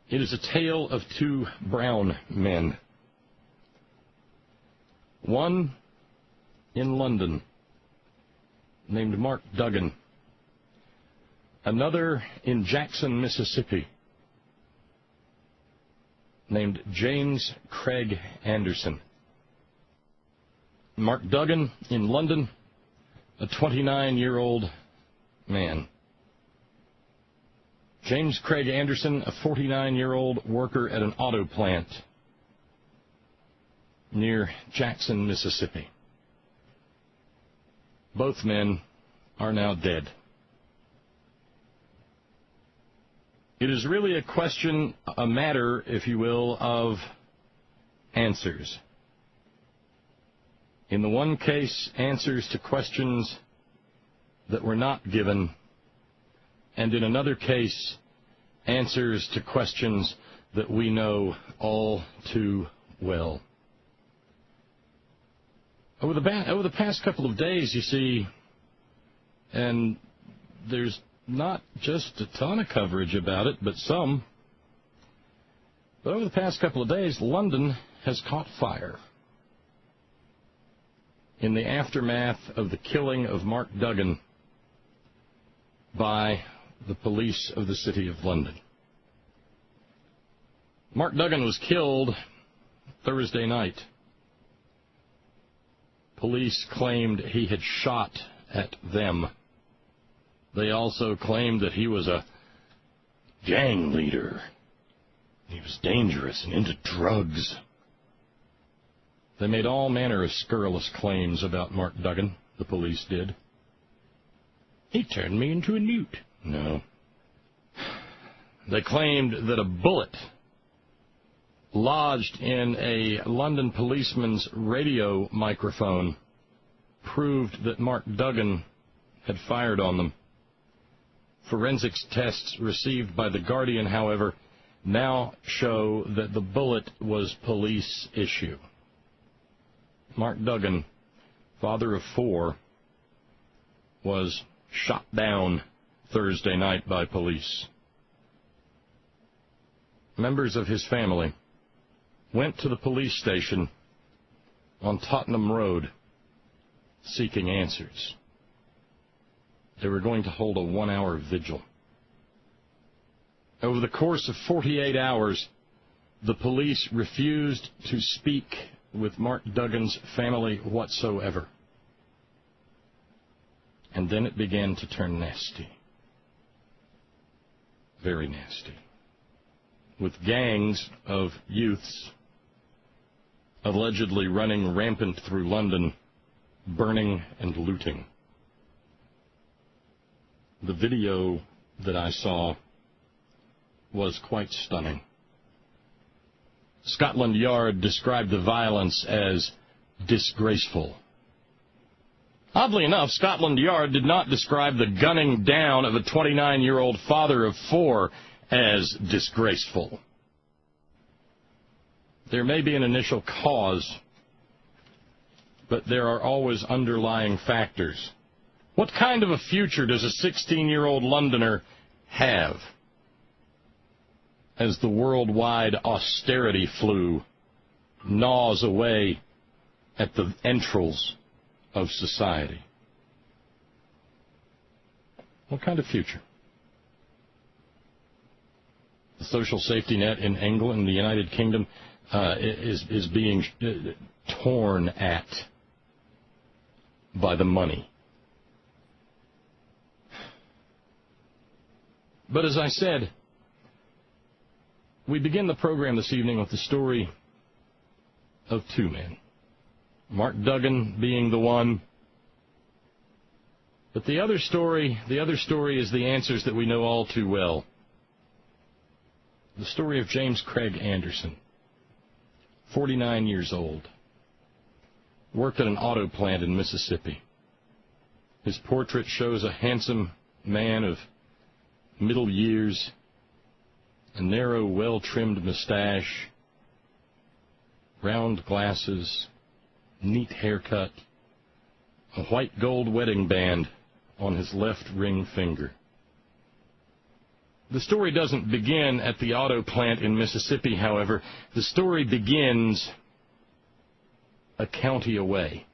It is a tale of two brown men. One in London, named Mark Duggan. Another in Jackson, Mississippi, named James Craig Anderson. Mark Duggan in London, a 29-year-old man. James Craig Anderson, a 49-year-old worker at an auto plant near Jackson, Mississippi. Both men are now dead. It is really a matter, if you will, of answers. In the one case, answers to questions that were not given, and in another case, answers to questions that we know all too well. Over the past couple of days, you see, and there's not just a ton of coverage about it, but some. But over the past couple of days, London has caught fire in the aftermath of the killing of Mark Duggan by the police of the City of London. Mark Duggan was killed Thursday night. Police claimed he had shot at them. They also claimed that he was a gang leader. He was dangerous and into drugs. They made all manner of scurrilous claims about Mark Duggan, the police did. He turned me into a newt. No. They claimed that a bullet lodged in a London policeman's radio microphone proved that Mark Duggan had fired on them. Forensics tests received by The Guardian, however, now show that the bullet was police issue. Mark Duggan, father of 4, was shot down Thursday night by police. Members of his family went to the police station on Tottenham Road seeking answers. They were going to hold a 1-hour vigil. Over the course of 48 hours, the police refused to speak with Mark Duggan's family whatsoever. And then it began to turn nasty. Very nasty. With gangs of youths allegedly running rampant through London, burning and looting. The video that I saw was quite stunning. Scotland Yard described the violence as disgraceful. Oddly enough, Scotland Yard did not describe the gunning down of a 29-year-old father of 4 as disgraceful. There may be an initial cause, but there are always underlying factors. What kind of a future does a 16-year-old Londoner have as the worldwide austerity flu gnaws away at the entrails of society? What kind of future? The social safety net in England, the United Kingdom, is being torn at by the money. But as I said, we begin the program this evening with the story of two men. Mark Duggan being the one. But the other story is the answers that we know all too well. The story of James Craig Anderson, 49 years old, worked at an auto plant in Mississippi. His portrait shows a handsome man of middle years, a narrow, well-trimmed mustache, round glasses, neat haircut, a white gold wedding band on his left ring finger. The story doesn't begin at the auto plant in Mississippi, however. The story begins a county away,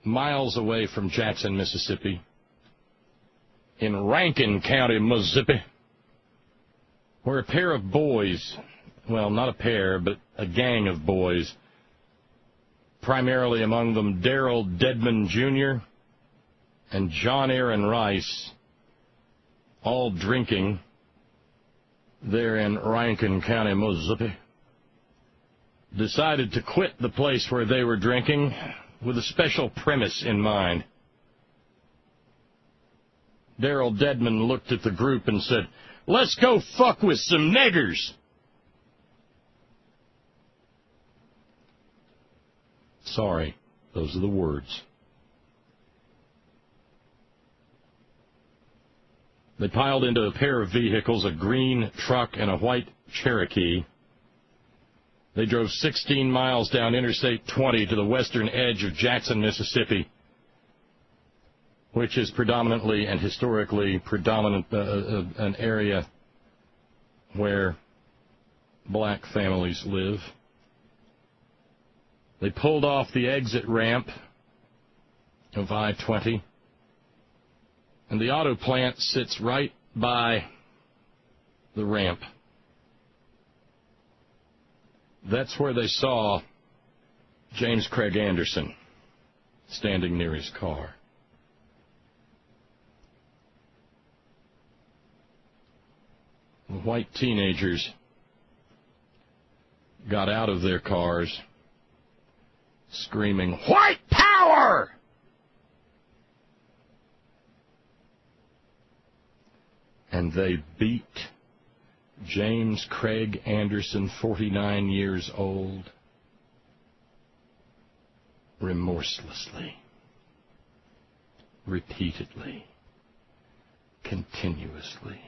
miles away from Jackson, Mississippi, in Rankin County, Mississippi, where a pair of boys, well, not a pair, but a gang of boys, primarily among them Darrell Dedman Jr. and John Aaron Rice, all drinking there in Rankin County, Mississippi, decided to quit the place where they were drinking with a special premise in mind. Darrell Dedman looked at the group and said, "Let's go fuck with some niggers." Sorry, those are the words. They piled into a pair of vehicles, a green truck and a white Cherokee. They drove 16 miles down Interstate 20 to the western edge of Jackson, Mississippi, which is predominantly and historically an area where black families live. They pulled off the exit ramp of I-20, and the auto plant sits right by the ramp. That's where they saw James Craig Anderson standing near his car. The white teenagers got out of their cars screaming, "White power!" And they beat James Craig Anderson, 49 years old, remorselessly, repeatedly, continuously.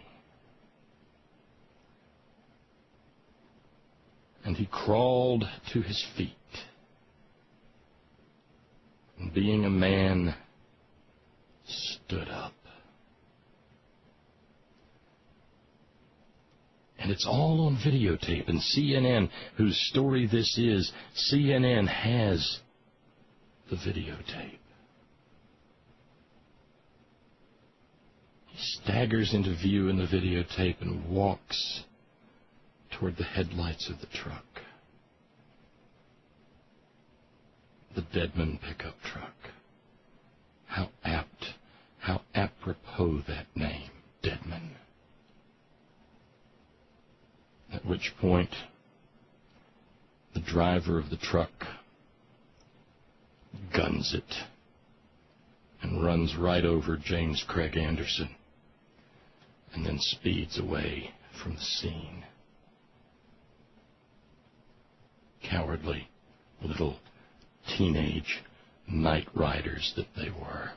And he crawled to his feet, and being a man, stood up. And it's all on videotape, and CNN, whose story this is, CNN has the videotape. He staggers into view in the videotape and walks toward the headlights of the truck. The Dedman pickup truck. How apt, how apropos that name, Dedman. At which point, the driver of the truck guns it and runs right over James Craig Anderson and then speeds away from the scene. Cowardly little teenage night riders that they were.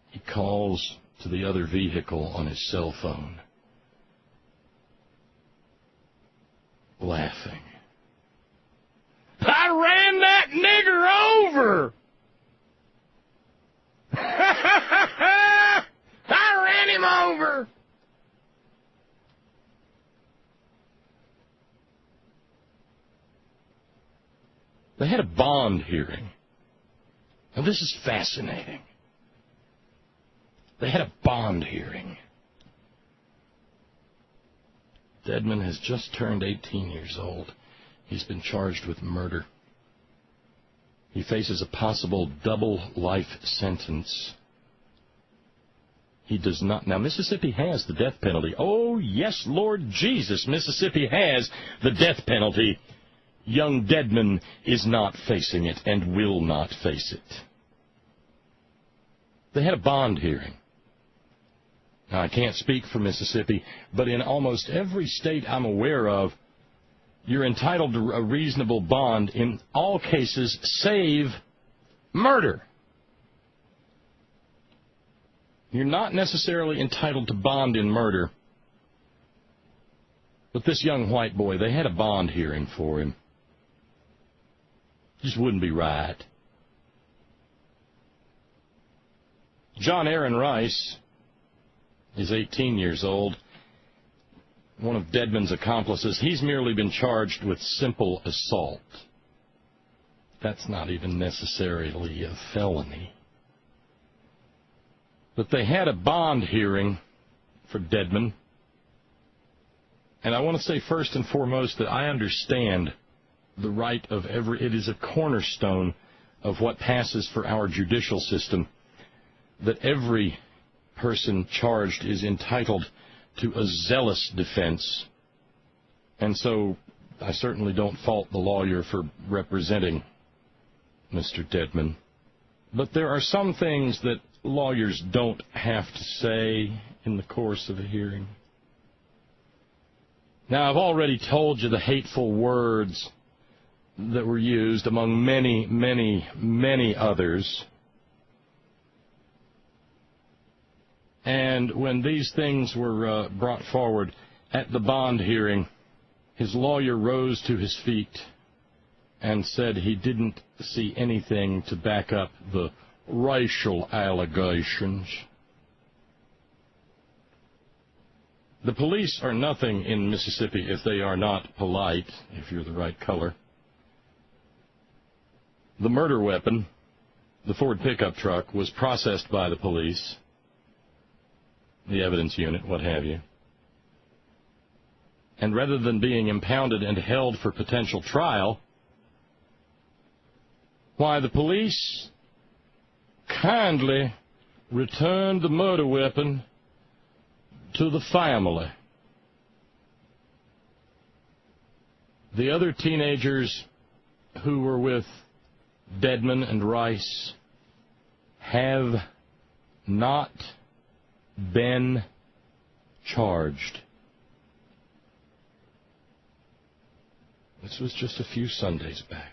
He calls to the other vehicle on his cell phone, laughing. "I ran that nigger over! I ran him over!" They had a bond hearing. Now, this is fascinating. They had a bond hearing. Dedman has just turned 18 years old. He's been charged with murder. He faces a possible double life sentence. He does not. Now, Mississippi has the death penalty. Oh, yes, Lord Jesus, Mississippi has the death penalty. Young Dedman is not facing it and will not face it. They had a bond hearing. Now, I can't speak for Mississippi, but in almost every state I'm aware of, you're entitled to a reasonable bond in all cases, save murder. You're not necessarily entitled to bond in murder. But this young white boy, they had a bond hearing for him. Just wouldn't be right. John Aaron Rice is 18 years old, one of Dedman's accomplices. He's merely been charged with simple assault. That's not even necessarily a felony. But they had a bond hearing for Dedman. And I want to say first and foremost that I understand the right of it is a cornerstone of what passes for our judicial system, that every person charged is entitled to a zealous defense. And so I certainly don't fault the lawyer for representing Mr. Dedman. But there are some things that lawyers don't have to say in the course of a hearing. Now, I've already told you the hateful words that were used, among many, many, many others. And when these things were brought forward at the bond hearing, his lawyer rose to his feet and said he didn't see anything to back up the racial allegations. The police are nothing in Mississippi if they are not polite, if you're the right color. The murder weapon, the Ford pickup truck, was processed by the police, the evidence unit, what have you. And rather than being impounded and held for potential trial, why, the police kindly returned the murder weapon to the family. The other teenagers who were with Dedman and Rice have not been charged. This was just a few Sundays back.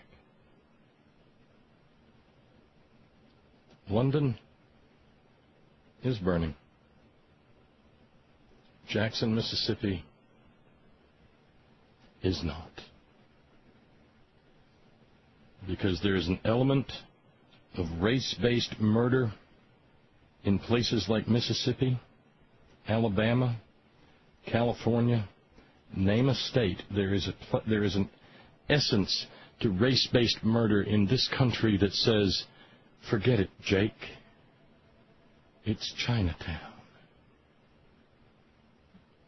London is burning. Jackson, Mississippi is not. Because there is an element of race-based murder in places like Mississippi, Alabama, California. Name a state. There is an essence to race-based murder in this country that says, forget it, Jake. It's Chinatown.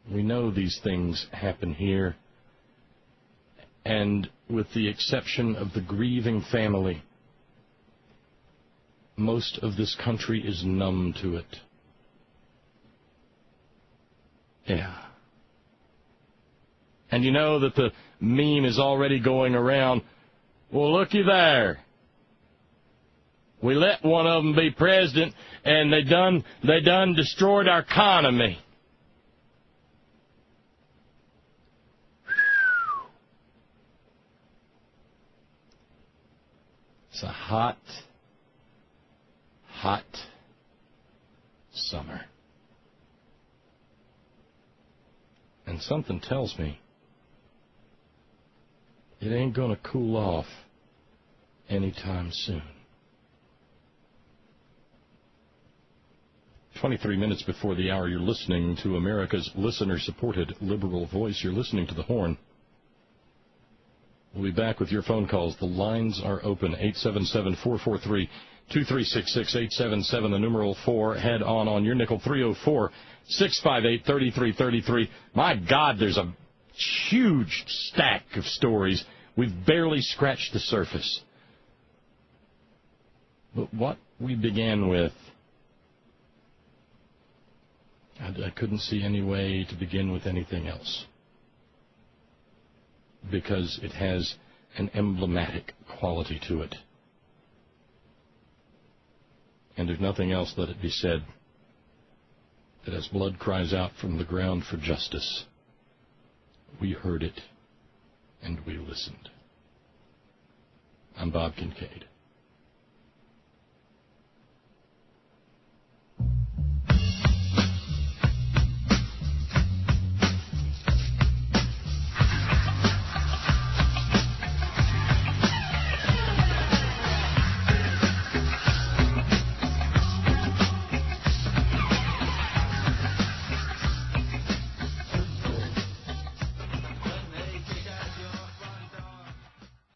We know these things happen here. And with the exception of the grieving family, most of this country is numb to it. Yeah. And you know that the meme is already going around, well, looky there. We let one of them be president, and they done destroyed our economy. It's a hot, hot summer. And something tells me it ain't going to cool off anytime soon. 23 minutes before the hour, you're listening to America's listener-supported liberal voice. You're listening to The Horn. We'll be back with your phone calls. The lines are open. 877-443-2366, 877, the numeral 4. Head on your nickel, 304-658-3333. My God, there's a huge stack of stories. We've barely scratched the surface. But what we began with, I couldn't see any way to begin with anything else, because it has an emblematic quality to it. And there's nothing else, let it be said, that as blood cries out from the ground for justice, we heard it and we listened. I'm Bob Kincaid.